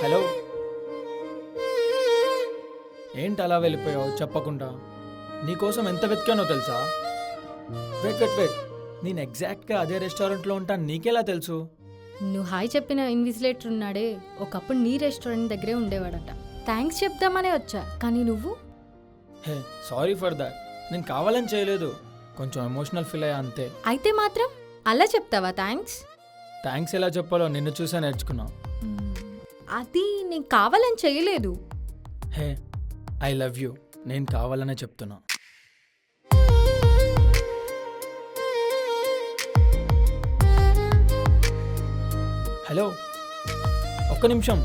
Hello, ఏంటి అలా వెళ్ళిపోయావు చెప్పకుండా? నీకోసం ఎంత వెతికానో తెలుసా? వెయిట్ వెయిట్ వెయిట్, నేను ఎగ్జాక్ట్గా అదే రెస్టారెంట్లో ఉంటాను, నీకెలా తెలుసు? నువ్వు హాయ్ చెప్పిన ఇన్విజిలేటర్ ఉన్నాడే, ఒకప్పుడు నీ రెస్టారెంట్ దగ్గరే ఉండేవాడట. థ్యాంక్స్ చెప్దామనే వచ్చా, కానీ నువ్వు హే, సారీ ఫర్ దాట్. నేను కావాలని చేయలేదు, కొంచెం ఎమోషనల్ ఫీల్ అయ్యా అంతే. అయితే మాత్రం అలా చెప్తావా థ్యాంక్స్? థ్యాంక్స్ ఎలా చెప్పాలో నిన్ను చూసే నేర్చుకున్నా. అది నేను కావాలని చేయలేదు. హే, ఐ లవ్ యూ, నేను కావాలనే చెప్తున్నా. హలో, ఒక్క నిమిషం.